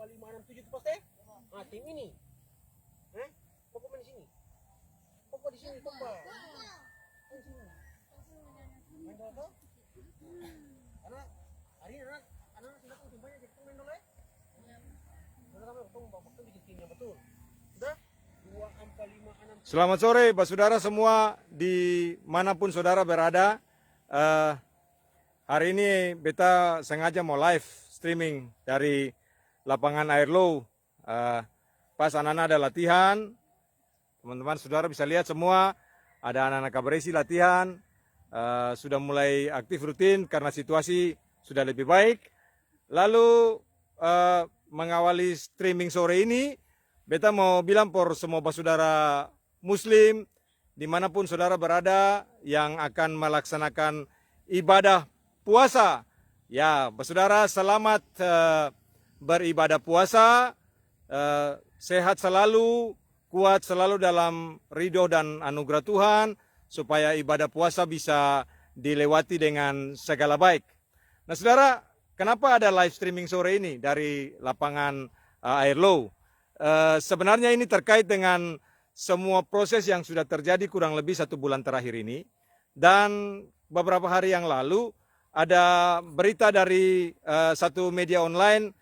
567 itu pasti? Nah, tim ini. Pokok di sini. Pokok di sini, pokok. Di sini. Main dulu tuh. Karena hari ini anak sudah banyak jadi main dulu ya. Sudah kami waktu bikin timnya betul. Sudah 2, 4, 5, 6. Selamat sore, Pak Saudara semua dimanapun saudara berada. Hari ini beta sengaja mau live streaming dari lapangan Airlow. Pas anak-anak ada latihan, teman-teman saudara bisa lihat semua ada anak-anak Kabaresi latihan. Sudah mulai aktif rutin karena situasi sudah lebih baik. Lalu mengawali streaming sore ini, beta mau bilang por semua saudara Muslim dimanapun saudara berada yang akan melaksanakan ibadah puasa. Ya, saudara selamat beribadah puasa, sehat selalu, kuat selalu dalam ridho dan anugerah Tuhan, supaya ibadah puasa bisa dilewati dengan segala baik. Nah saudara, kenapa ada live streaming sore ini dari lapangan Airlow? Sebenarnya ini terkait dengan semua proses yang sudah terjadi kurang lebih 1 bulan terakhir ini. Dan beberapa hari yang lalu ada berita dari satu media online,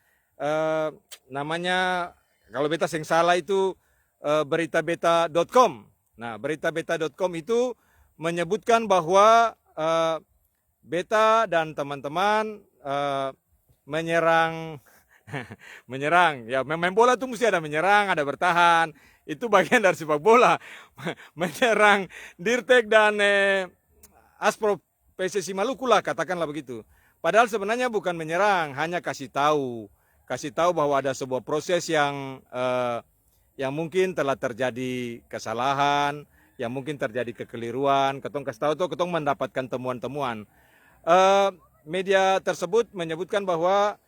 namanya kalau beta sing salah itu beritabeta.com. Nah, beritabeta.com itu menyebutkan bahwa beta dan teman-teman menyerang menyerang. Ya, main bola itu mesti ada menyerang, ada bertahan. Itu bagian dari sepak bola. Menyerang Dirtek dan Asprov PSSI Maluku lah, katakanlah begitu. Padahal sebenarnya bukan menyerang, hanya kasih tahu bahwa ada sebuah proses yang mungkin telah terjadi kesalahan, yang mungkin terjadi kekeliruan. Ketong kasih tahu tuh, ketong mendapatkan temuan-temuan. Media tersebut menyebutkan bahwa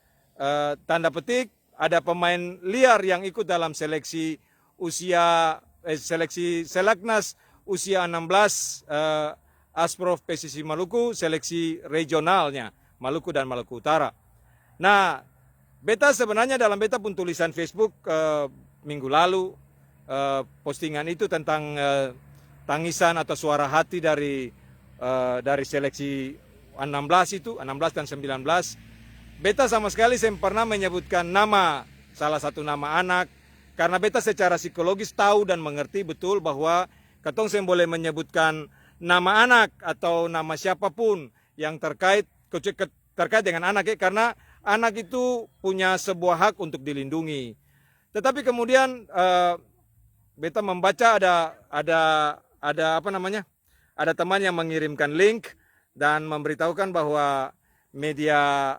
tanda petik ada pemain liar yang ikut dalam seleksi seleksi Selaknas usia 16 Asprov PSSI Maluku, seleksi regionalnya Maluku dan Maluku Utara. Nah, beta sebenarnya dalam beta pun tulisan Facebook minggu lalu, postingan itu tentang tangisan atau suara hati dari seleksi 16 itu, 16 dan 19. Beta sama sekali saya pernah menyebutkan nama, salah satu nama anak, karena beta secara psikologis tahu dan mengerti betul bahwa ketong saya boleh menyebutkan nama anak atau nama siapapun yang terkait dengan anak ya, karena anak itu punya sebuah hak untuk dilindungi. Tetapi kemudian beta membaca ada apa namanya? Ada teman yang mengirimkan link dan memberitahukan bahwa media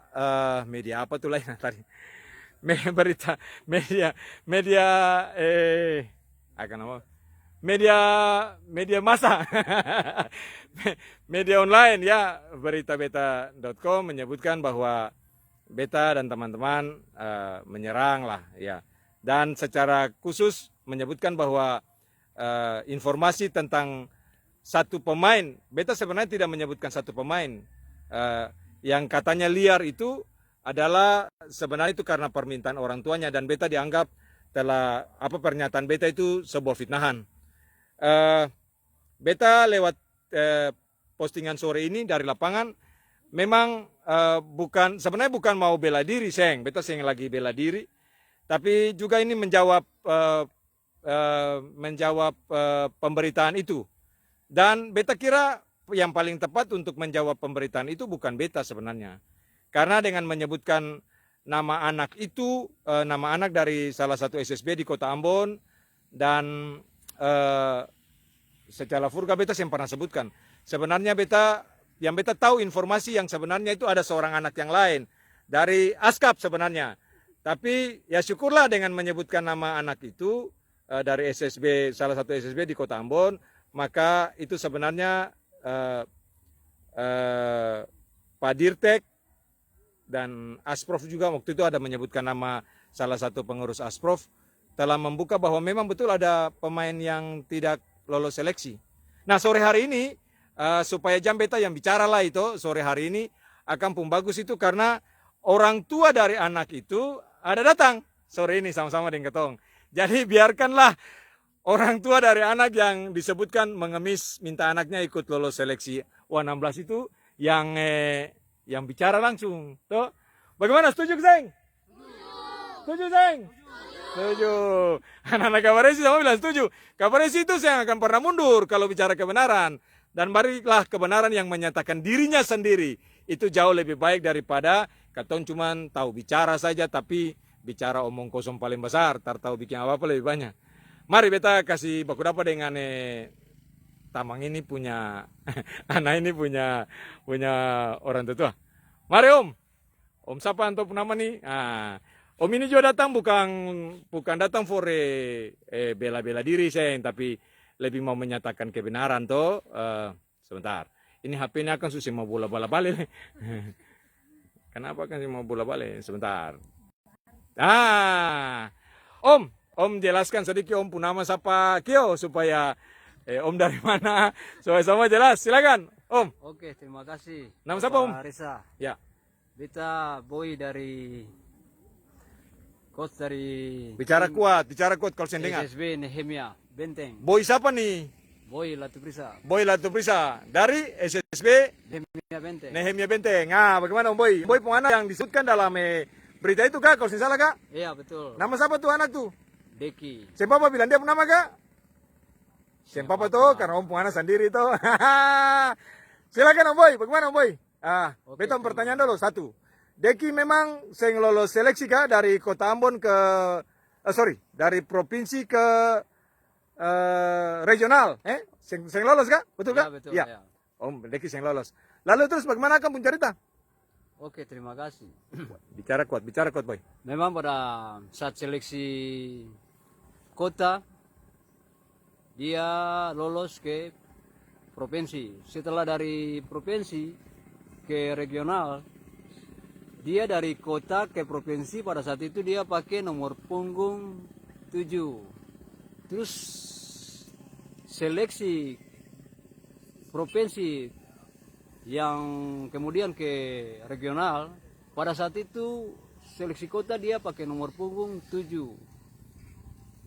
apa tuh lain tadi? Media massa. Media online ya, beritabeta.com menyebutkan bahwa beta dan teman-teman menyerang lah ya. Dan secara khusus menyebutkan bahwa informasi tentang satu pemain, beta sebenarnya tidak menyebutkan satu pemain, yang katanya liar itu adalah sebenarnya itu karena permintaan orang tuanya, dan beta dianggap telah pernyataan beta itu sebuah fitnahan. Beta lewat postingan sore ini dari lapangan memang sebenarnya bukan mau bela diri, beta lagi bela diri, tapi juga ini menjawab pemberitaan itu. Dan beta kira yang paling tepat untuk menjawab pemberitaan itu bukan beta sebenarnya. Karena dengan menyebutkan nama anak itu, nama anak dari salah satu SSB di Kota Ambon, dan secara furga beta yang pernah sebutkan. Sebenarnya yang beta tahu informasi yang sebenarnya itu ada seorang anak yang lain dari Askap sebenarnya. Tapi ya syukurlah dengan menyebutkan nama anak itu dari SSB, salah satu SSB di Kota Ambon, maka itu sebenarnya Pak Dirtek dan Asprov juga waktu itu ada menyebutkan nama salah satu pengurus Asprov, telah membuka bahwa memang betul ada pemain yang tidak lolos seleksi. Nah sore hari ini supaya jam beta yang bicara lah itu, sore hari ini akan pun bagus itu karena orang tua dari anak itu ada datang sore ini sama-sama dengan ketong. Jadi biarkanlah orang tua dari anak yang disebutkan mengemis minta anaknya ikut lolos seleksi U16 itu yang bicara langsung. Tuh. Bagaimana, setuju, Seng? Setuju, Seng? Setuju. Anak-anak Kabaresi sama bilang setuju. Kabaresi itu saya akan pernah mundur kalau bicara kebenaran. Dan barilah kebenaran yang menyatakan dirinya sendiri. Itu jauh lebih baik daripada katong cuman tahu bicara saja tapi bicara omong kosong paling besar. Tak tahu bikin apa-apa lebih banyak. Mari beta kasih baku dapat dengan Tamang ini punya anak ini punya orang tua. Mari Om. Om siapa untuk nama nih? Om ini juga datang bukan datang for bela-bela diri saya, tapi lebih mau menyatakan kebenaran toh. Sebentar. Ini HP ini akan susah mau bola-bola balik. Kenapa kan mau bola balik? Sebentar. Om jelaskan sedikit Om nama siapa Kio supaya Om dari mana supaya sama jelas. Silakan Om. Oke, terima kasih. Nama siapa Om? Risa. Ya. Beta boy dari coach dari Bicara kuat kalau saya dengar. SSB Nehemia Benteng. Boy siapa nih? Boy Latuprisa. Boy Latuprisa dari SSB Nehemia Benteng. Nehemia Benteng. Bagaimana Om Boy? Boy penganak yang disebutkan dalam berita itu kak, kalau saya salah kak? Iya, betul. Nama siapa tuh anak tuh? Deki. Siapa papa bilang dia nama kak? Siapa papa tuh? Karena Om penganak sendiri tuh. Silakan Om Boy, bagaimana Om Boy? Oke, Beta pertanyaan dulu satu. Deki memang seng lolos seleksi kak dari Kota Ambon ke dari provinsi ke regional, seng lolos kak, betul kak? Iya, betul. Ya. Ya. Om Deki seng lolos. Lalu terus bagaimana kamu cerita? Oke, terima kasih. Bicara kuat Boy. Memang pada saat seleksi kota dia lolos ke provinsi. Setelah dari provinsi ke regional, dia dari kota ke provinsi pada saat itu dia pakai nomor punggung 7. Terus seleksi provinsi yang kemudian ke regional, pada saat itu seleksi kota dia pakai nomor punggung 7.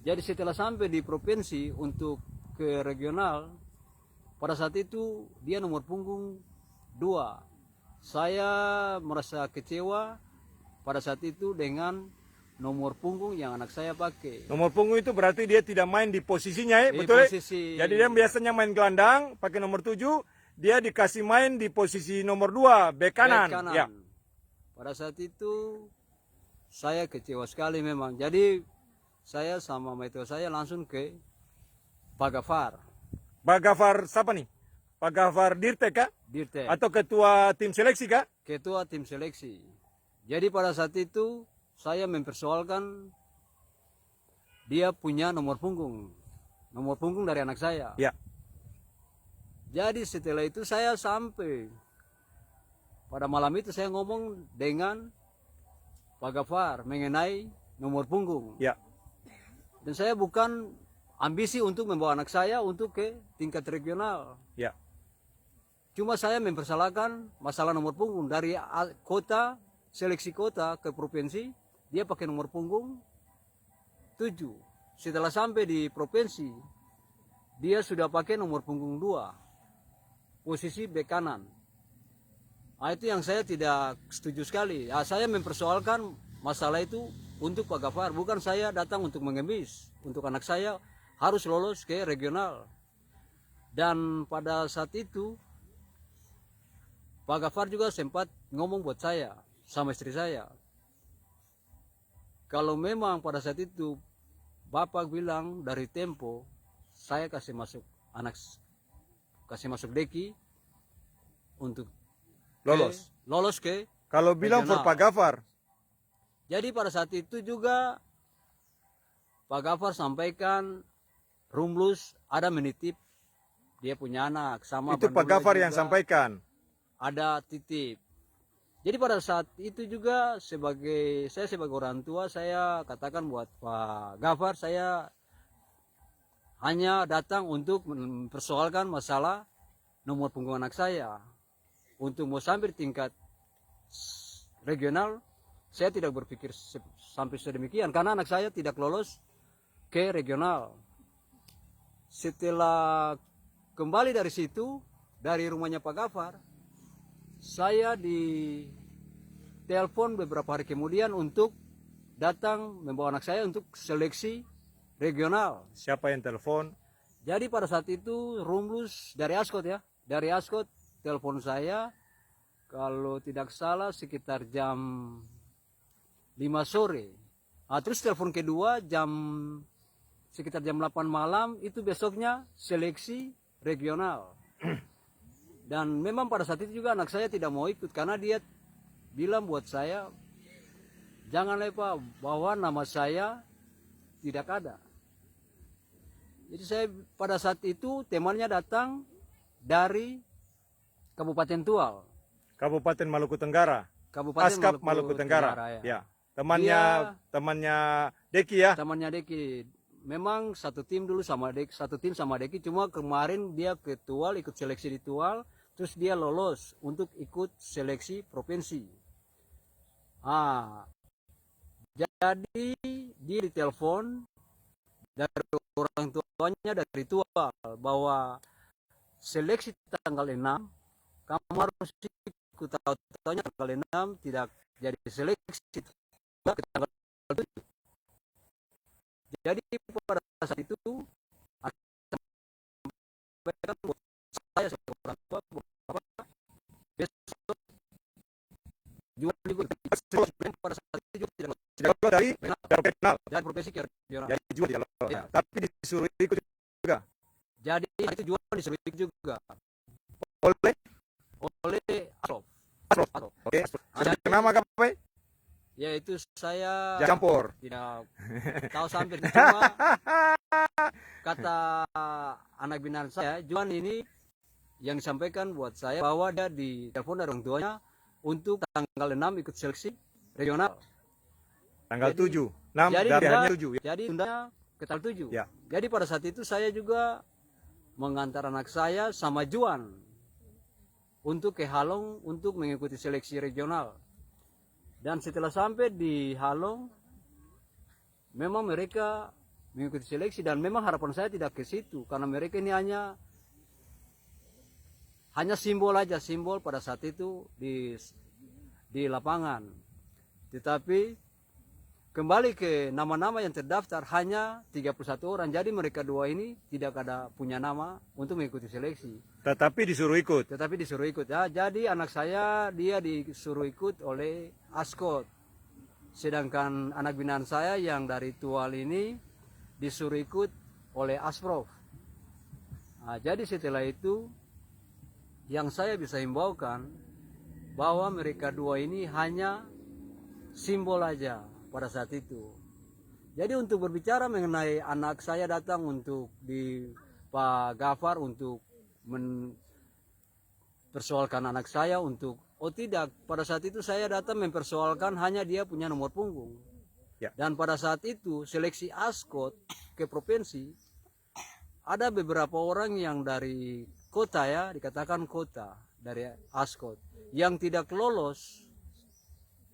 Jadi setelah sampai di provinsi untuk ke regional, pada saat itu dia nomor punggung 2. Saya merasa kecewa pada saat itu dengan nomor punggung yang anak saya pakai. Nomor punggung itu berarti dia tidak main di posisinya, Di betul? posisi- Jadi dia biasanya main gelandang, pakai nomor 7, dia dikasih main di posisi nomor 2, bek kanan. Bek kanan. Ya. Pada saat itu saya kecewa sekali memang. Jadi saya sama Meteo saya langsung ke Pak Gafar, Pak Gafar siapa nih? Pak Gafar Dirte kah? Dirte, Atau ketua tim seleksi kah? ketua tim seleksi. Jadi pada saat itu saya mempersoalkan dia punya nomor punggung dari anak saya. Ya. Jadi setelah itu saya sampai pada malam itu saya ngomong dengan Pak Gafar mengenai nomor punggung. Ya. Dan saya bukan ambisi untuk membawa anak saya untuk ke tingkat regional. Ya. Cuma saya mempersalahkan masalah nomor punggung dari kota, seleksi kota ke provinsi, dia pakai nomor punggung 7. Setelah sampai di provinsi, dia sudah pakai nomor punggung 2, posisi bek kanan. Itu yang saya tidak setuju sekali. Saya mempersoalkan masalah itu untuk Pak Gafar, bukan saya datang untuk mengemis. Untuk anak saya harus lolos ke regional. Dan pada saat itu, Pak Gafar juga sempat ngomong buat saya, sama istri saya. Kalau memang pada saat itu, Bapak bilang dari Tempo, saya kasih masuk Deki untuk lolos ke Kalau bilang for regional. Pak Gafar. Jadi pada saat itu juga Pak Gafar sampaikan Rumlus ada menitip dia punya anak sama Itu Pak Bandula Gafar yang juga sampaikan. ada titip. Jadi pada saat itu juga sebagai orang tua saya katakan buat Pak Gafar, saya hanya datang untuk mempersoalkan masalah nomor punggung anak saya. Untuk mau sampai tingkat regional, saya tidak berpikir sampai sedemikian karena anak saya tidak lolos ke regional. Setelah kembali dari situ, dari rumahnya Pak Gafar, saya ditelepon beberapa hari kemudian untuk datang membawa anak saya untuk seleksi regional. Siapa yang telepon? Jadi pada saat itu Rumlus dari Askot ya, dari Askot telepon saya, kalau tidak salah sekitar jam 5 sore. Terus telepon kedua sekitar jam 8 malam, itu besoknya seleksi regional. Dan memang pada saat itu juga anak saya tidak mau ikut karena dia bilang buat saya, jangan lupa bahwa nama saya tidak ada. Jadi saya pada saat itu temannya datang dari Kabupaten Tual. Kabupaten Maluku Tenggara. Kabupaten Askap Maluku Tenggara. Ya. Temannya Deki ya. Temannya Deki. Memang satu tim dulu sama Deki, cuma kemarin dia ke Tual, ikut seleksi di Tual, terus dia lolos untuk ikut seleksi provinsi. Jadi dia ditelepon dari orang tuanya dari Tual bahwa seleksi tanggal 6 kamu harus ikut, tahu-tahunya tanggal 6 tidak jadi seleksi ke tanggal 7. Jadi pada saat itu saya orang tua bahwa besok jual pada saat itu juga Tidak lolos dari regional. dari profesi ke regional. Jadi juga tidak lolos. Ya. Tapi disuruh ikut juga Jadi itu jual disuruh ikut juga oleh oleh Asprov. Oke. Jadi, Kenapa kamu? yaitu saya Campur. tidak tahu sampai cuma kata anak binaan saya, Juan ini yang disampaikan buat saya bahwa dia ditelepon dari orang tuanya untuk tanggal 6 ikut seleksi regional. Tanggal Jadi- 7. 6 Jadi dari udah- harinya 7 ya. Jadi undangnya ke tanggal 7. Ya. Jadi pada saat itu saya juga mengantar anak saya sama Juan untuk ke Halong untuk mengikuti seleksi regional. Dan setelah sampai di Halong, memang mereka mengikuti seleksi dan memang harapan saya tidak ke situ karena mereka ini hanya simbol aja, simbol pada saat itu di lapangan. Tetapi kembali ke nama-nama yang terdaftar hanya 31 orang. Jadi mereka dua ini tidak ada punya nama untuk mengikuti seleksi. Tetapi disuruh ikut. Tetapi disuruh ikut ya. Jadi anak saya dia disuruh ikut oleh Askot. Sedangkan anak binaan saya yang dari Tual ini disuruh ikut oleh Asprov. Jadi setelah itu yang saya bisa himbaukan bahwa mereka dua ini hanya simbol aja pada saat itu. Jadi untuk berbicara mengenai anak saya datang untuk di Pak Gafar untuk mempersoalkan anak saya untuk tidak, pada saat itu saya datang mempersoalkan hanya dia punya nomor punggung. Ya. Dan pada saat itu seleksi Askot ke provinsi ada beberapa orang yang dari kota ya, dikatakan kota dari Askot yang tidak lolos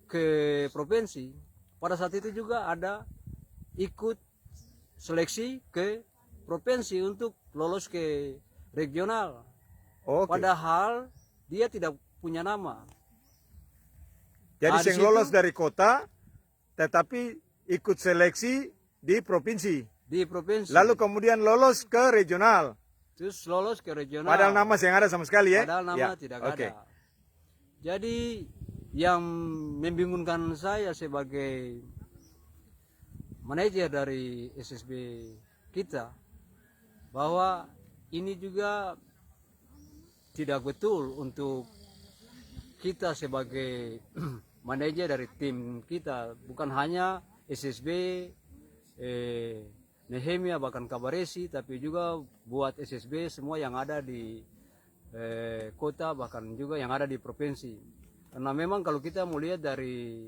ke provinsi. Pada saat itu juga ada ikut seleksi ke provinsi untuk lolos ke regional. Oke. Padahal dia tidak punya nama. Jadi di yang situ- lolos dari kota tetapi ikut seleksi di provinsi. Di provinsi. Lalu kemudian lolos ke regional. terus lolos ke regional. Padahal nama yang ada sama sekali ya. Padahal nama Ya, tidak oke. ada. Jadi yang membingungkan saya sebagai manajer dari SSB kita bahwa ini juga tidak betul untuk kita sebagai manajer dari tim kita, bukan hanya SSB, Nehemia bahkan Kabaresi, tapi juga buat SSB semua yang ada di kota bahkan juga yang ada di provinsi. Karena memang kalau kita mau lihat dari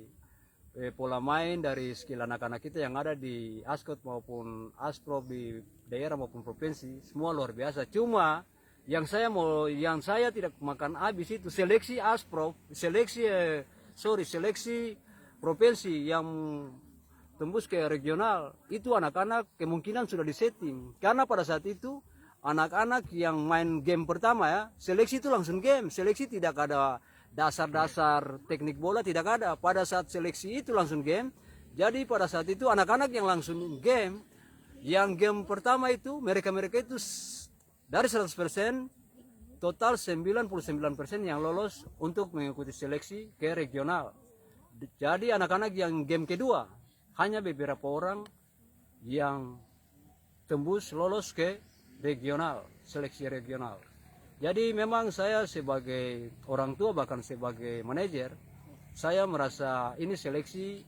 pola main dari skill anak-anak kita yang ada di Askot maupun Asprov di daerah maupun provinsi semua luar biasa. Cuma yang saya tidak makan habis itu seleksi Asprov, seleksi provinsi yang tembus ke regional, itu anak-anak kemungkinan sudah disetting. Karena pada saat itu anak-anak yang main game pertama ya, seleksi itu langsung game. Seleksi tidak ada dasar-dasar teknik bola, tidak ada. Pada saat seleksi itu langsung game. Jadi pada saat itu anak-anak yang langsung game, yang game pertama itu mereka-mereka itu dari 100% total 99% yang lolos untuk mengikuti seleksi ke regional. Jadi anak-anak yang game kedua hanya beberapa orang yang tembus lolos ke regional, seleksi regional. Jadi memang saya sebagai orang tua bahkan sebagai manajer, saya merasa ini seleksi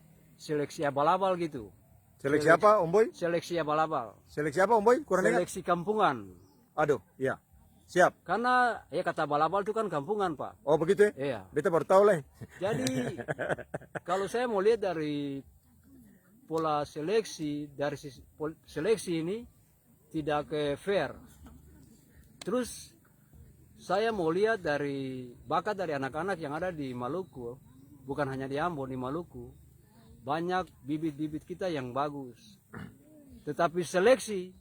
abal-abal gitu. Seleksi apa, Om Boy? Seleksi abal-abal. Seleksi apa, Om Boy? Kurang dengar. Seleksi kampungan. Aduh, iya. Siap. Karena ya kata abal-abal itu kan kampungan, Pak. Oh, begitu ya? Iya. Beta baru tahu lah. Jadi kalau saya mau lihat dari pola seleksi, dari seleksi ini tidak fair. Terus saya mau lihat dari bakat dari anak-anak yang ada di Maluku, bukan hanya di Ambon, di Maluku. Banyak bibit-bibit kita yang bagus. Tetapi seleksi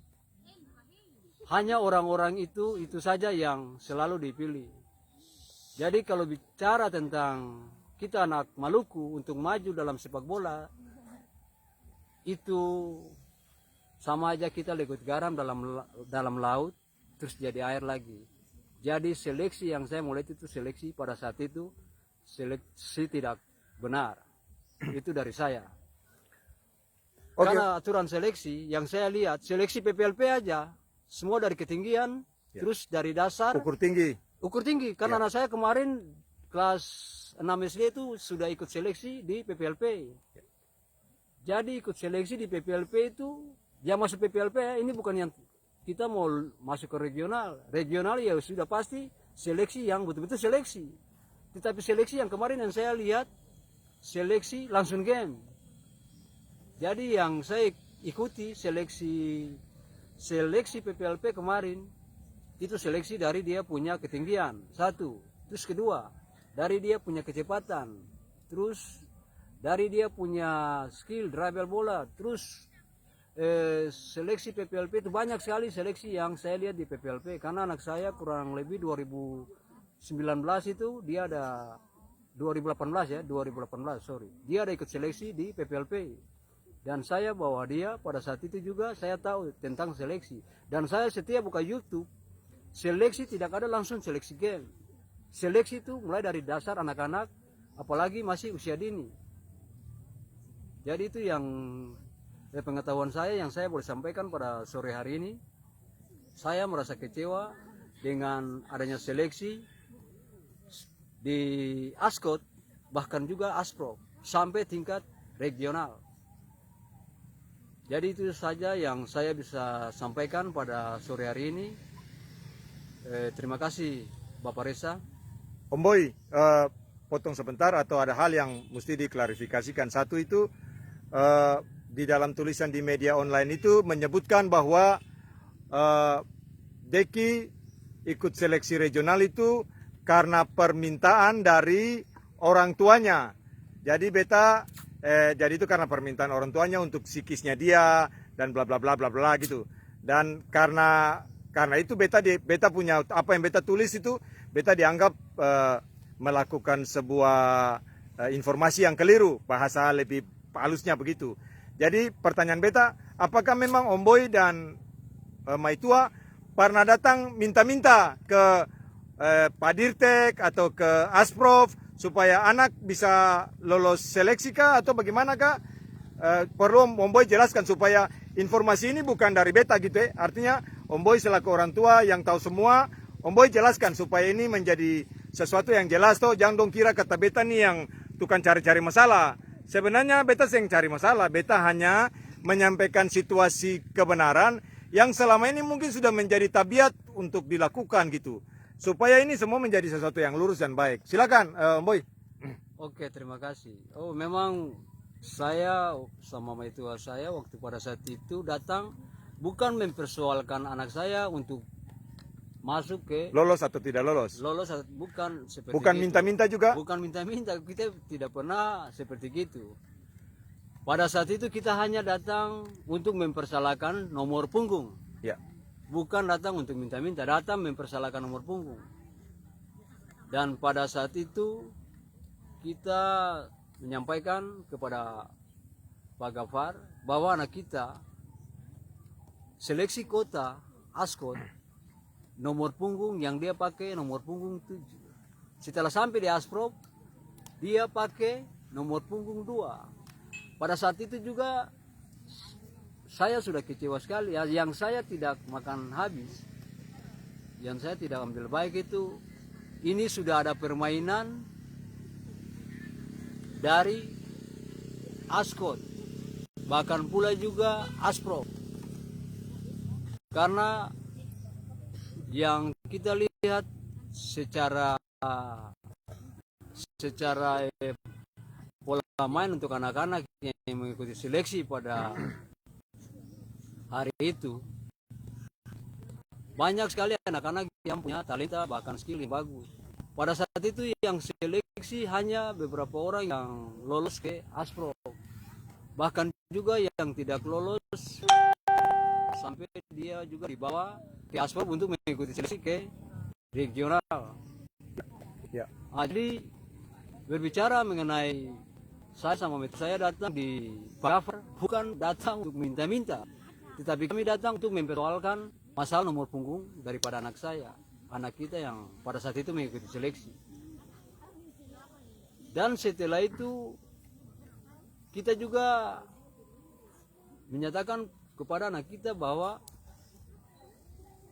hanya orang-orang itu saja yang selalu dipilih. Jadi kalau bicara tentang kita anak Maluku untuk maju dalam sepak bola, itu sama aja kita lekut garam dalam laut terus jadi air lagi. Jadi seleksi yang saya mulai itu seleksi pada saat itu seleksi tidak benar. Itu dari saya. Oke. Karena aturan seleksi yang saya lihat, seleksi PPLP aja semua dari ketinggian, terus dari dasar Ukur tinggi. karena anak saya kemarin kelas 6 SD itu sudah ikut seleksi di PPLP. Jadi ikut seleksi di PPLP itu, dia masuk PPLP ini bukan yang kita mau masuk ke regional. Regional ya sudah pasti seleksi yang betul-betul seleksi. Tetapi seleksi yang kemarin yang saya lihat, seleksi langsung game. Jadi yang saya ikuti seleksi PPLP kemarin, itu seleksi dari dia punya ketinggian, satu. Terus kedua, dari dia punya kecepatan. Terus dari dia punya skill dribble bola. Terus seleksi PPLP itu banyak sekali seleksi yang saya lihat di PPLP. Karena anak saya kurang lebih 2019 itu dia ada 2018 sorry. Dia ada ikut seleksi di PPLP. Dan saya bawa dia pada saat itu juga saya tahu tentang seleksi. Dan saya setiap buka YouTube, seleksi tidak ada langsung seleksi game. Seleksi itu mulai dari dasar anak-anak, apalagi masih usia dini. Jadi itu yang pengetahuan saya yang saya boleh sampaikan pada sore hari ini. Saya merasa kecewa dengan adanya seleksi di Askot, bahkan juga Asprov, sampai tingkat regional. Jadi itu saja yang saya bisa sampaikan pada sore hari ini. Terima kasih Bapak Reza. Om Boy, potong sebentar atau ada hal yang mesti diklarifikasikan. Satu itu, di dalam tulisan di media online itu menyebutkan bahwa Deki ikut seleksi regional itu karena permintaan dari orang tuanya. Jadi jadi itu karena permintaan orang tuanya untuk psikisnya dia dan bla bla bla bla bla gitu. Dan karena itu beta punya apa yang beta tulis itu beta dianggap melakukan sebuah informasi yang keliru, bahasa lebih halusnya begitu. Jadi pertanyaan beta, apakah memang Om Boy dan Maitua pernah datang minta-minta ke Pak Dirtek atau ke Asprov supaya anak bisa lolos seleksi kah atau bagaimana kah? Perlu Om Boy jelaskan supaya informasi ini bukan dari beta gitu ya. Artinya Om Boy selaku orang tua yang tahu semua, Om Boy jelaskan supaya ini menjadi sesuatu yang jelas toh. Jangan dong kira kata beta nih yang tukang cari-cari masalah. Sebenarnya beta yang cari masalah, beta hanya menyampaikan situasi kebenaran yang selama ini mungkin sudah menjadi tabiat untuk dilakukan gitu. Supaya ini semua menjadi sesuatu yang lurus dan baik. Silakan Om Boy. Oke, terima kasih. Oh, memang saya sama maitua saya waktu pada saat itu datang bukan mempersoalkan anak saya untuk masuk ke Lolos atau tidak lolos? lolos bukan seperti Bukan gitu. minta-minta juga? Bukan minta-minta, kita tidak pernah seperti itu. Pada saat itu kita hanya datang untuk mempersalahkan nomor punggung. Ya. Bukan datang untuk minta-minta, datang mempersalahkan nomor punggung. Dan pada saat itu kita menyampaikan kepada Pak Gafar bahwa anak kita seleksi kota Askot, nomor punggung yang dia pakai nomor punggung 7. Setelah sampai di Asprov, dia pakai nomor punggung 2. Pada saat itu juga saya sudah kecewa sekali. Yang saya tidak makan habis, yang saya tidak ambil baik itu, ini sudah ada permainan dari Askot, bahkan pula juga Asprov. Karena yang kita lihat secara pola main untuk anak-anak yang mengikuti seleksi pada hari itu, banyak sekali anak-anak yang punya talenta bahkan skill yang bagus. Pada saat itu yang seleksi hanya beberapa orang yang lolos ke Asprov, bahkan juga yang tidak lolos sampai dia juga dibawa ke Asprov untuk mengikuti seleksi ke regional. Ya. Jadi berbicara mengenai saya sama meta saya datang di Pak bukan datang untuk minta-minta, tetapi kami datang untuk mempersoalkan masalah nomor punggung daripada anak saya, anak kita yang pada saat itu mengikuti seleksi. Dan setelah itu kita juga menyatakan kepada anak kita bahwa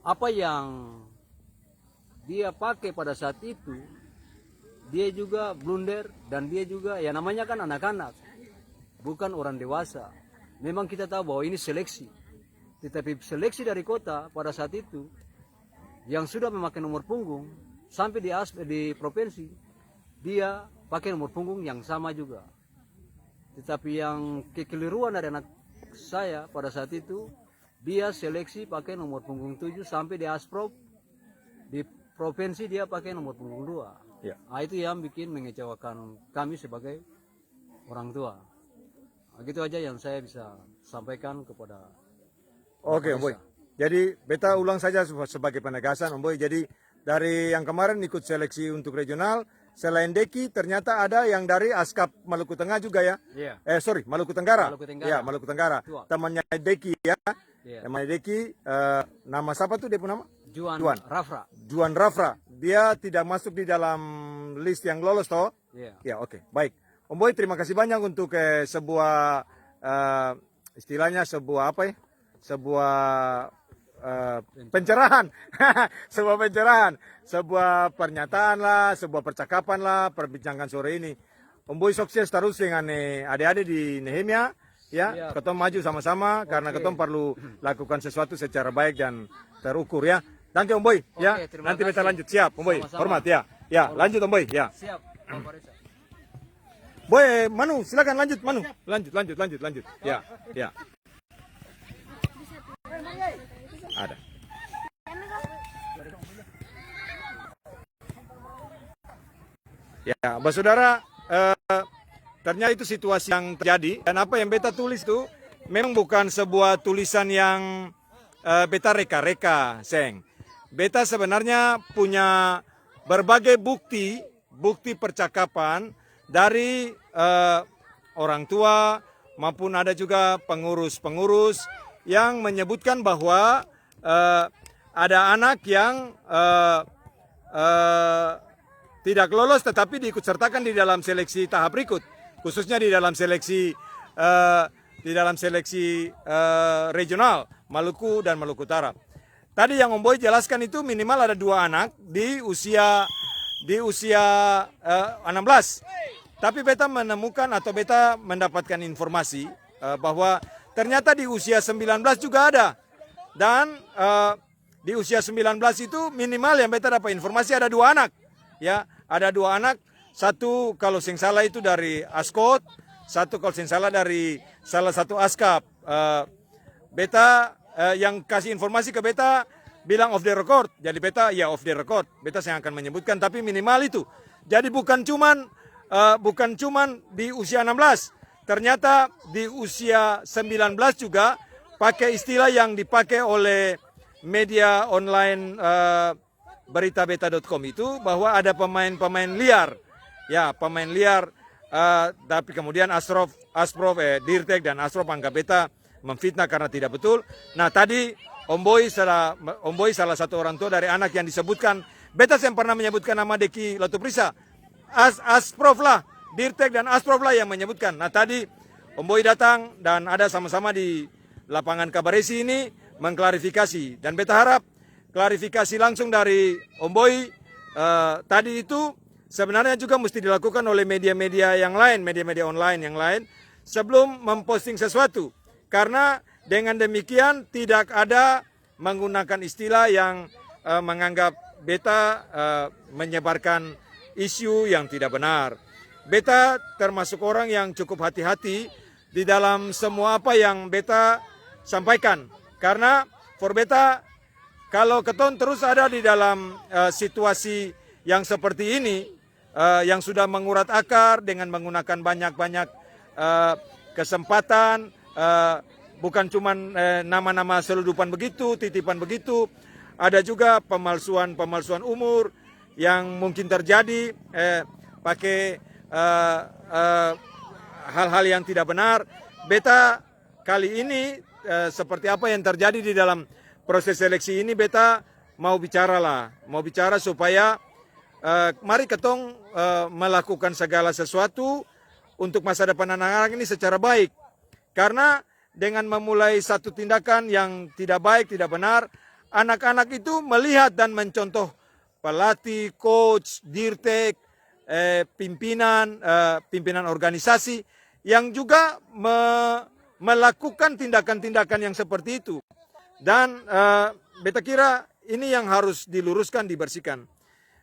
apa yang dia pakai pada saat itu, dia juga blunder dan dia juga, ya namanya kan anak-anak, bukan orang dewasa. Memang kita tahu bahwa ini seleksi, tetapi seleksi dari kota pada saat itu yang sudah memakai nomor punggung sampai di provinsi, dia pakai nomor punggung yang sama juga. Tetapi yang kekeliruan dari anak saya pada saat itu, dia seleksi pakai nomor punggung 7 sampai di Asprov, di provinsi dia pakai nomor punggung 2. Ya. Nah, itu yang bikin mengecewakan kami sebagai orang tua. Nah, gitu aja yang saya bisa sampaikan kepada Oke, Om Boy. Jadi beta ulang saja sebagai penegasan, Om Boy. Jadi dari yang kemarin ikut seleksi untuk regional, selain Deki ternyata ada yang dari Askap Maluku Tengah juga ya. Iya. Maluku Tenggara. Maluku Tenggara. Ya, Maluku Tenggara. Tua. Temannya Deki ya. Iya. Temannya Deki, nama siapa tuh dia punya nama? Juan Rafra. Juan Rafra. Dia tidak masuk di dalam list yang lolos toh? Iya. Ya, oke. Baik. Om Boy, terima kasih banyak untuk sebuah istilahnya sebuah apa ya? Sebuah pencerahan. Sebuah pencerahan, sebuah pernyataan lah, sebuah percakapan lah, perbincangan sore ini. Om Boy sukses terus dengan adik-adik di Nehemia, ya. Ketemu maju sama-sama karena ketemu perlu lakukan sesuatu secara baik dan terukur ya. Nanti Om Boy, ya. Nanti kita lanjut, siap Om Boy. Sama-sama. Hormat ya. Ya, lanjut Om Boy, ya. Siap, Bapak Reza. Boy, Manu, silakan lanjut Manu. Lanjut. Ya, ya. Ada. Ya, Bapak Saudara, ternyata itu situasi yang terjadi dan apa yang beta tulis itu memang bukan sebuah tulisan yang beta reka-reka, Seng. Beta sebenarnya punya berbagai bukti percakapan dari orang tua maupun ada juga pengurus-pengurus yang menyebutkan bahwa ada anak yang tidak lolos tetapi diikutsertakan di dalam seleksi tahap berikut, khususnya di dalam seleksi regional Maluku dan Maluku Utara. Tadi yang Om Boy jelaskan itu minimal ada 2 anak di usia 16. Tapi beta menemukan atau beta mendapatkan informasi bahwa ternyata di usia 19 juga ada. Dan di usia 19 itu minimal yang beta dapat informasi ada 2 anak. Ya, ada 2 anak. Satu kalau sing salah itu dari Askot, satu kalau sing salah dari salah satu Askap. Beta yang kasih informasi ke beta bilang off the record. Jadi beta ya off the record. Beta saya akan menyebutkan tapi minimal itu. Jadi bukan cuman di usia 16. Ternyata di usia 19 juga pakai istilah yang dipakai oleh media online beritabeta.com itu bahwa ada pemain-pemain liar. Ya, pemain liar. Tapi kemudian Asprof, Dirtek dan Asprof anggap beta memfitnah karena tidak betul. Nah tadi Om Boy salah satu orang tua dari anak yang disebutkan. Beta yang pernah menyebutkan nama Deki Latuprisa. Asprof lah, Dirtek dan Asprof lah yang menyebutkan. Nah tadi Om Boy datang dan ada sama-sama di lapangan Kabaresi ini mengklarifikasi. Dan beta harap klarifikasi langsung dari Om Boy tadi itu sebenarnya juga mesti dilakukan oleh media-media yang lain, media-media online yang lain sebelum memposting sesuatu. Karena dengan demikian tidak ada menggunakan istilah yang menganggap beta menyebarkan isu yang tidak benar. Beta termasuk orang yang cukup hati-hati di dalam semua apa yang beta sampaikan. Karena for beta kalau keton terus ada di dalam situasi yang seperti ini, yang sudah mengurat akar dengan menggunakan banyak-banyak kesempatan, bukan cuma nama-nama seludupan begitu, titipan begitu, ada juga pemalsuan umur yang mungkin terjadi pakai hal-hal yang tidak benar. Beta kali ini seperti apa yang terjadi di dalam proses seleksi ini, beta mau bicara supaya mari ketong melakukan segala sesuatu untuk masa depan anak-anak ini secara baik. Karena dengan memulai satu tindakan yang tidak baik, tidak benar, anak-anak itu melihat dan mencontoh pelatih, coach, dirtek, pimpinan organisasi yang juga melakukan tindakan-tindakan yang seperti itu. Dan beta kira ini yang harus diluruskan, dibersihkan.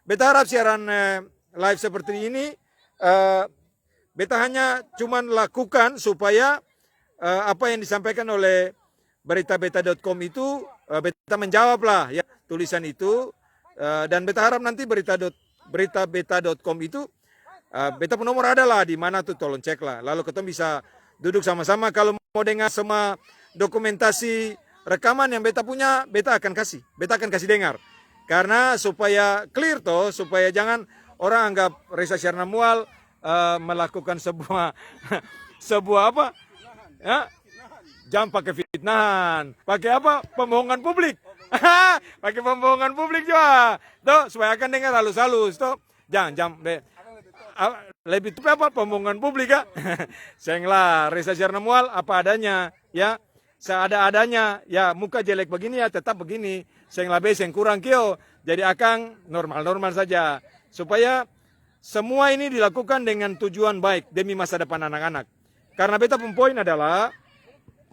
Beta harap siaran live seperti ini, beta hanya cuman lakukan supaya apa yang disampaikan oleh beritabeta.com itu, beta menjawablah ya tulisan itu, dan beta harap nanti beritabeta.com itu, beta pun nomor ada lah di mana tuh, tolong cek lah. Lalu kita bisa duduk sama-sama. Kalau mau dengar semua dokumentasi rekaman yang beta punya, beta akan kasih dengar. Karena supaya clear toh, supaya jangan orang anggap Reza Syarnamual melakukan sebuah apa? Ya, jangan pakai fitnahan, pakai apa? Pembohongan publik. Pakai pembohongan publik juga. Tuh, supaya akan dengar halus-halus toh. Jangan lebih tepat apa pembohongan publik ya. Senglah Reza Syarnamual apa adanya ya. Seada-adanya ya, muka jelek begini ya tetap begini. Senglah bes yang kurang kio. Jadi akan normal-normal saja. Supaya semua ini dilakukan dengan tujuan baik demi masa depan anak-anak. Karena beta pun poin adalah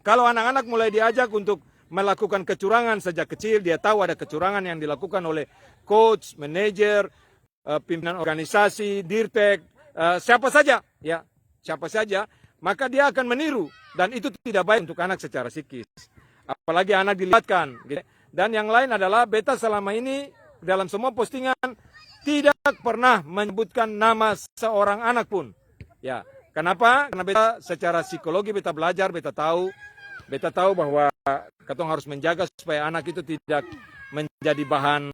kalau anak-anak mulai diajak untuk melakukan kecurangan sejak kecil, dia tahu ada kecurangan yang dilakukan oleh coach, manajer, pimpinan organisasi, dirtek, siapa saja, maka dia akan meniru dan itu tidak baik untuk anak secara psikis. Apalagi anak dilibatkan. Dan yang lain adalah beta selama ini dalam semua postingan tidak pernah menyebutkan nama seorang anak pun. Ya. Kenapa? Karena beta secara psikologi beta belajar, beta tahu bahwa ketong harus menjaga supaya anak itu tidak menjadi bahan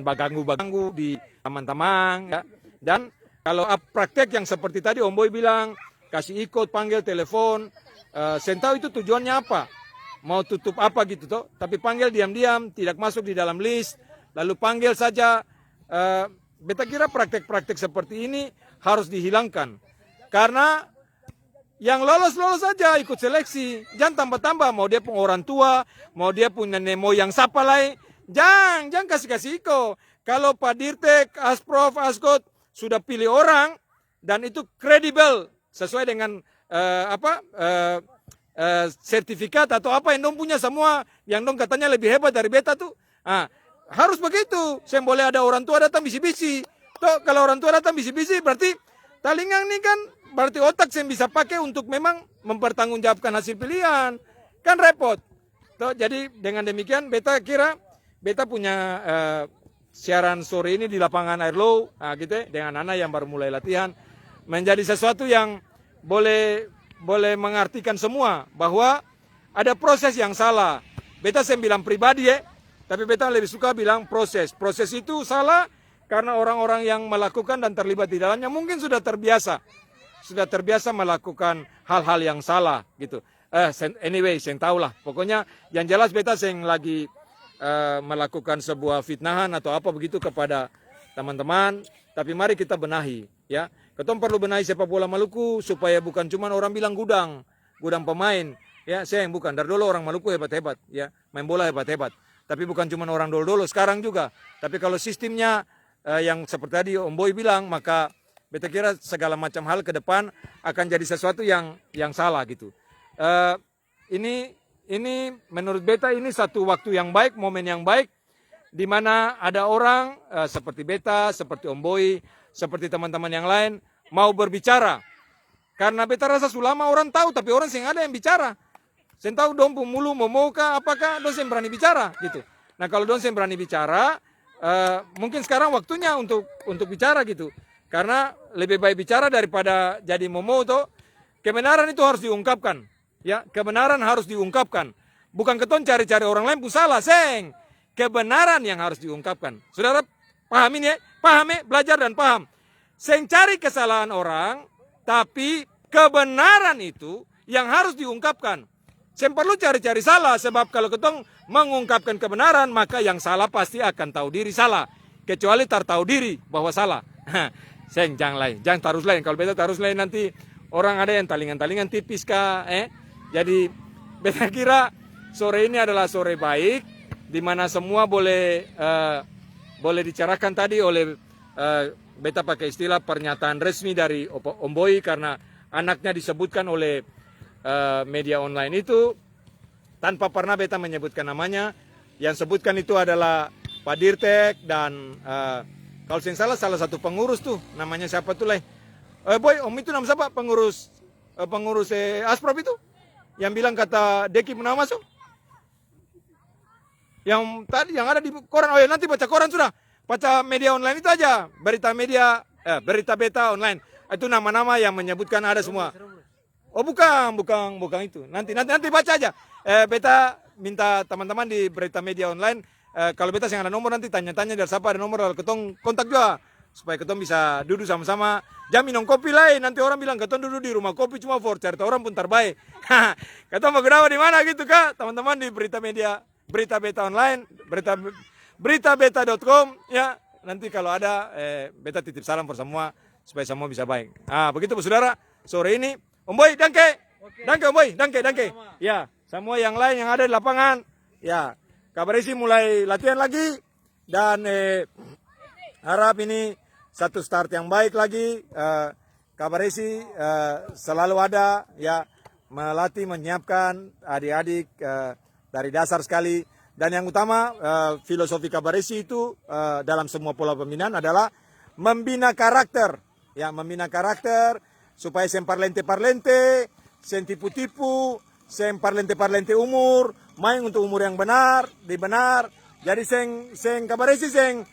baganggu di teman-teman ya. Dan kalau praktek yang seperti tadi Om Boy bilang, kasih ikut, panggil telepon, saya tahu itu tujuannya apa, mau tutup apa gitu toh, tapi panggil diam-diam, tidak masuk di dalam list, lalu panggil saja. Beta kira praktek-praktek seperti ini harus dihilangkan. Karena yang lolos-lolos saja ikut seleksi. Jangan tambah-tambah, mau dia pun orang tua, mau dia punya nenek moyang siapa lain. Jangan kasih-kasih ikut. Kalau Pak Dirtek, Asprof, Asgot sudah pilih orang, dan itu kredibel, sesuai dengan sertifikat atau apa yang dong punya semua, yang dong katanya lebih hebat dari beta tuh. Harus begitu. Saya boleh ada orang tua datang bisi-bisi. Toh kalau orang tua datang bisi-bisi berarti talingang nih kan berarti otak saya bisa pakai untuk memang mempertanggungjawabkan hasil pilihan. Kan repot. Toh, jadi dengan demikian beta kira beta punya siaran sore ini di lapangan Airlow gitu dengan anak yang baru mulai latihan menjadi sesuatu yang boleh mengartikan semua bahwa ada proses yang salah. Beta saya bilang pribadi tapi beta lebih suka bilang proses. Proses itu salah karena orang-orang yang melakukan dan terlibat di dalamnya mungkin sudah terbiasa melakukan hal-hal yang salah gitu. Anyway, saya tahu lah. Pokoknya yang jelas beta saya lagi melakukan sebuah fitnahan atau apa begitu kepada teman-teman. Tapi mari kita benahi, ya. Ketong perlu benahi sepak bola Maluku supaya bukan cuma orang bilang gudang pemain. Ya, saya yang bukan. Dari dulu orang Maluku hebat-hebat, ya, main bola hebat-hebat. Tapi bukan cuma orang dulu sekarang juga. Tapi kalau sistemnya yang seperti tadi Om Boy bilang, maka beta kira segala macam hal ke depan akan jadi sesuatu yang salah gitu. Ini menurut beta ini satu waktu yang baik, momen yang baik, di mana ada orang seperti beta, seperti Om Boy, seperti teman-teman yang lain mau berbicara. Karena beta rasa sulama orang tahu, tapi orang sih ada yang bicara. Saya tahu dong pemulu mau kah, apakah dosen berani bicara gitu. Nah kalau dosen berani bicara, mungkin sekarang waktunya untuk bicara gitu. Karena lebih baik bicara daripada jadi momo tuh. Kebenaran itu harus diungkapkan. Ya, kebenaran harus diungkapkan. Bukan keton cari-cari orang lain pun salah, seng. Kebenaran yang harus diungkapkan. Saudara paham ini ya? Paham ya? Belajar dan paham. Seng cari kesalahan orang, tapi kebenaran itu yang harus diungkapkan. Seng perlu cari-cari salah, sebab kalau ketong mengungkapkan kebenaran, maka yang salah pasti akan tahu diri salah. Kecuali tahu diri bahwa salah. Seng jangan taruh lain. Kalau beta taruh lain nanti orang ada yang talingan-talingan tipis kah, Jadi beta kira sore ini adalah sore baik, di mana semua boleh dicarakan tadi oleh beta pakai istilah pernyataan resmi dari Om Boy karena anaknya disebutkan oleh media online itu tanpa pernah beta menyebutkan namanya. Yang sebutkan itu adalah Pak Dirtek dan kalau saya salah satu pengurus tuh namanya siapa tuh lah. Boy, Om itu nama siapa? Pengurus Asprop itu? Yang bilang kata Deki pernah masuk? Yang tadi yang ada di koran. Oh ya nanti baca koran sudah. Baca media online itu aja. Berita beta online. Itu nama-nama yang menyebutkan ada semua. Oh bukan itu. Nanti baca aja. Beta minta teman-teman di berita media online. Kalau beta yang ada nomor nanti tanya-tanya dari siapa ada nomor ketong kontak juga. Supaya ketong bisa duduk sama-sama. Jam minum kopi lain. Nanti orang bilang ketong duduk di rumah kopi cuma for cerita orang pun terbaik. Ketong mau kenapa di mana gitu kak? Teman-teman di berita beta online, beritabeta.com ya. Nanti kalau ada beta titip salam for semua supaya semua bisa baik. Begitu Bu Saudara. Sore ini Om Boy, danke. Danke Om Boy, danke. Ya, semua yang lain yang ada di lapangan. Ya, Kabaresi mulai latihan lagi dan harap ini satu start yang baik lagi. Kabaresi selalu ada ya melatih menyiapkan adik-adik dari dasar sekali dan yang utama filosofi Kabaresi itu dalam semua pola pembinaan adalah membina karakter ya supaya sem parlente sem tipu-tipu sem parlente umur main untuk umur yang benar jadi seng Kabaresi seng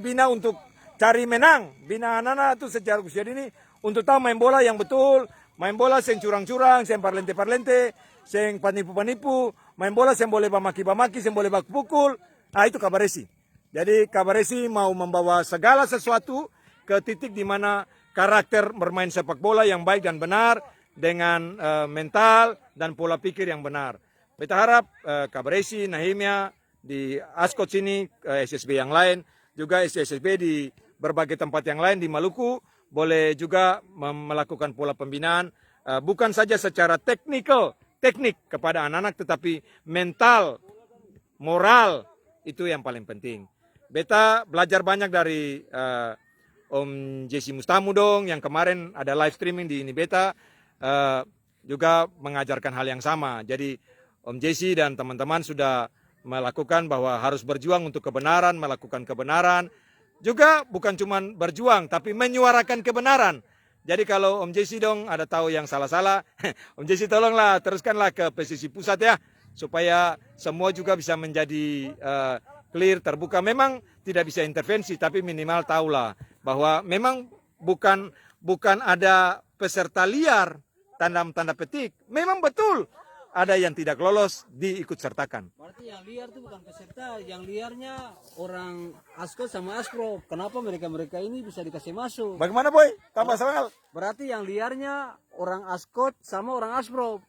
bina untuk cari menang. Bina anak-anak itu sejak usia ini untuk tahu main bola yang betul. Main bola seng curang-curang, seng parlente, seng penipu-penipu. Main bola seng boleh bamaki-bamaki, seng boleh bakpukul. Itu Kabaresi. Jadi Kabaresi mau membawa segala sesuatu ke titik di mana karakter bermain sepak bola yang baik dan benar dengan mental dan pola pikir yang benar. Kita harap Kabaresi, Nahimia, di Ascot sini, SSB yang lain, juga SSB di berbagai tempat yang lain di Maluku, boleh juga melakukan pola pembinaan, bukan saja secara teknik kepada anak-anak, tetapi mental, moral, itu yang paling penting. Beta belajar banyak dari Om Jesse Mustamudong, yang kemarin ada live streaming di ini Beta, juga mengajarkan hal yang sama. Jadi Om Jesse dan teman-teman sudah melakukan bahwa harus berjuang untuk kebenaran, melakukan kebenaran. Juga bukan cuma berjuang, tapi menyuarakan kebenaran. Jadi kalau Om Jesse dong ada tahu yang salah-salah, Om Jesse tolonglah teruskanlah ke PSSI pusat ya, supaya semua juga bisa menjadi clear, terbuka. Memang tidak bisa intervensi, tapi minimal tahulah bahwa memang bukan ada peserta liar, tanda petik. Memang betul ada yang tidak lolos diikut sertakan. Berarti yang liar itu bukan peserta, yang liarnya orang Askot sama Asprov. Kenapa mereka ini bisa dikasih masuk? Bagaimana boy? Tambah semangat. Berarti yang liarnya orang Askot sama orang Asprov.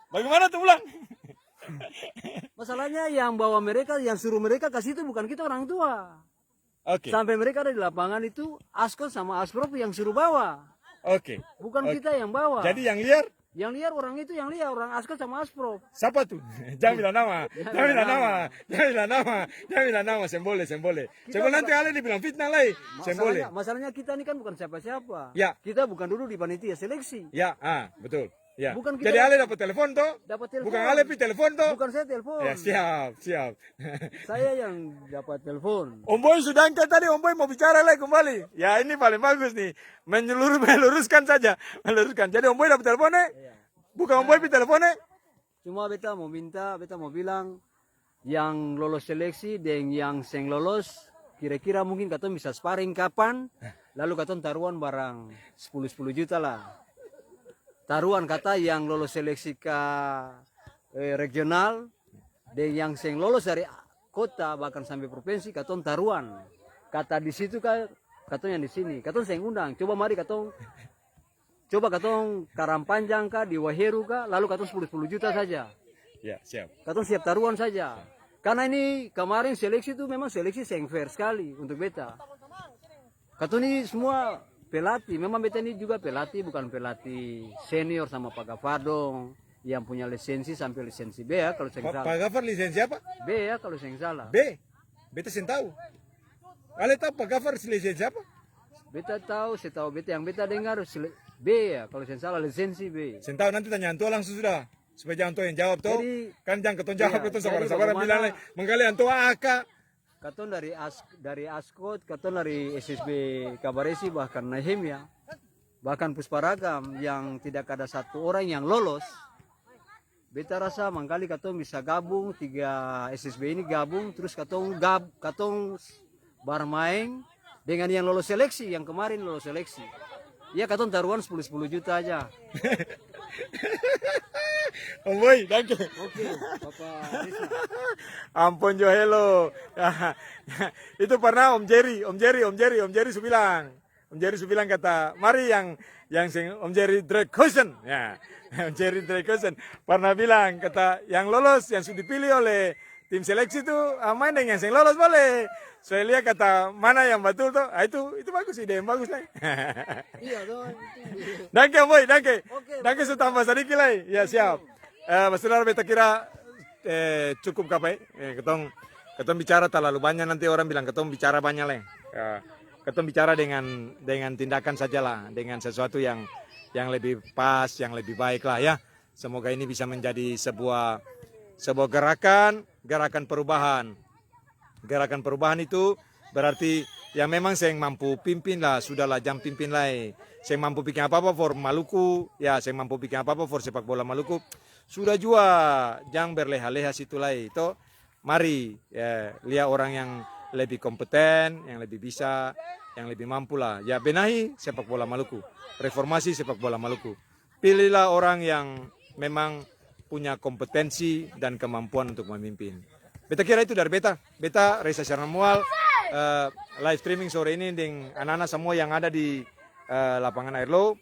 Bagaimana tuh ulang? Masalahnya yang bawa mereka, yang suruh mereka kasih itu bukan kita orang tua. Oke. Sampai mereka ada di lapangan itu Askot sama Asprov yang suruh bawa. Oke. Bukan kita yang bawa. Jadi yang liar? Yang liar orang itu yang liar, orang Askot sama Asprov. Siapa tuh? Jangan bilang nama. Jangan bilang nama. Sembole. Sembole nanti kalian dibilang fitnah lagi. Sembole. Masalahnya kita ini kan bukan siapa-siapa. Ya. Kita bukan duduk di panitia seleksi. Ya, betul. Ya. Bukan kita- Jadi Ale dapat telepon toh? Dapat telepon. Bukan Ale pi telepon toh? Bukan saya telepon. Ya, siap. Saya yang dapat telepon. Om Boy sudah angkat tadi, Om Boy mau bicara lagi kembali. Ya ini paling bagus nih, meluruskan saja, meluruskan. Jadi Om Boy dapat teleponnya, bukan Om Boy pi teleponnya. Cuma beta mau bilang yang lolos seleksi dan yang seng lolos, kira-kira mungkin katong bisa sparring kapan, lalu katong taruhan barang 10 juta lah. Taruhan kata yang lolos seleksi ke regional dan yang seng lolos dari kota bahkan sampai provinsi katong taruhan. Kata di situ katong yang di sini, katong seng undang. Coba mari katong Karang Panjang kah, di Waheru kah, lalu katong 10 juta saja. Ya, siap. Katong siap taruhan saja. Karena ini kemarin seleksi itu memang seleksi seng fair sekali untuk beta. Katong ini semua pelatih, memang beta ini juga pelatih, bukan pelatih senior sama Pak Gavardong yang punya lisensi sampai lisensi B ya kalau saya Pak salah. Gafar lisensi apa? B ya kalau saya salah. B. Beta sen tahu. Ale tahu Pak Gafar lisensi apa? Beta tahu, saya tahu beta yang beta dengar B ya kalau saya salah lisensi B. Sen tahu nanti tanya Antua langsung sudah. Supaya jangan Antua yang jawab toh. Jadi- Kan jangan ketong jawab, Iya, ketong jadi sabar-sabar bagaimana- bilang lagi. Menggali Antua aka. Katong dari Askot, katong dari SSB Kabaresi bahkan Nahimia, bahkan Pusparagam yang tidak ada satu orang yang lolos. Beta rasa mangkali katong bisa gabung 3 SSB ini gabung terus katong bermain dengan yang lolos seleksi yang kemarin lolos seleksi. Ya katong taruhan 10 juta aja. Om Boy, thank you. Oke, Bapak Risa. Ampun Johelo. Itu pernah Om Jerry su bilang. Om Jerry su bilang kata, mari yang sing Om Jerry Drakosen. Ya. Om Jerry Drakosen pernah bilang kata yang lolos yang sudah dipilih oleh tim seleksi itu main dengan yang sing lolos boleh. Saya lihat kata mana yang betul tuh. Itu bagus, ide yang bagus lah. Iya dong. Danke Om Boy, danke. Oke, Danke su tambah sedikit lah. Ya siap. Saudara beta kira cukup kapai. Ketong bicara terlalu banyak nanti orang bilang ketong bicara banyak lah. Ketong bicara dengan tindakan sajalah, dengan sesuatu yang lebih pas, yang lebih baik lah ya. Semoga ini bisa menjadi sebuah gerakan perubahan. Gerakan perubahan itu berarti yang memang saya mampu pimpin lah, sudahlah jam pimpin lah. Saya mampu bikin apa-apa for Maluku, ya saya mampu bikin apa-apa for sepak bola Maluku. Sudah juga, jangan berleha-leha situ lah. Itu mari ya, lihat orang yang lebih kompeten, yang lebih bisa, yang lebih mampu lah. Ya benahi sepak bola Maluku, reformasi sepak bola Maluku. Pilihlah orang yang memang punya kompetensi dan kemampuan untuk memimpin. Beta kira itu dari beta. Beta Reza Syarnamual, live streaming sore ini dengan anak-anak semua yang ada di lapangan Airlo.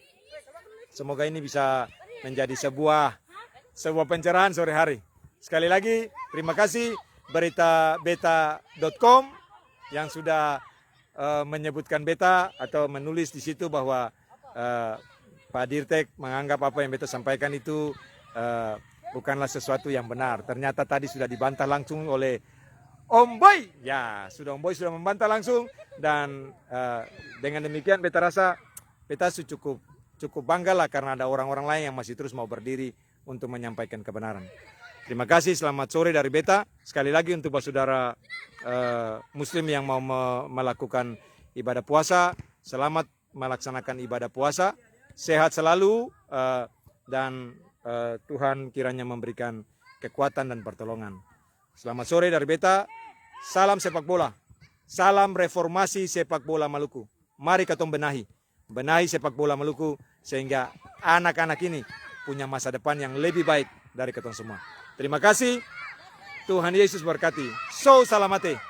Semoga ini bisa menjadi sebuah pencerahan sore hari. Sekali lagi terima kasih beta.com yang sudah menyebutkan beta atau menulis di situ bahwa Pak Dirtek menganggap apa yang beta sampaikan itu bukanlah sesuatu yang benar. Ternyata tadi sudah dibantah langsung oleh Om Boy. Ya, Om Boy sudah membantah langsung dan dengan demikian beta rasa beta cukup bangga lah karena ada orang-orang lain yang masih terus mau berdiri untuk menyampaikan kebenaran. Terima kasih, selamat sore dari beta. Sekali lagi untuk saudara muslim yang mau melakukan ibadah puasa, selamat melaksanakan ibadah puasa. Sehat selalu dan Tuhan kiranya memberikan kekuatan dan pertolongan. Selamat sore dari beta. Salam sepak bola. Salam reformasi sepak bola Maluku. Mari kita benahi sepak bola Maluku sehingga anak-anak ini punya masa depan yang lebih baik dari kita semua. Terima kasih. Tuhan Yesus berkati. So salamate.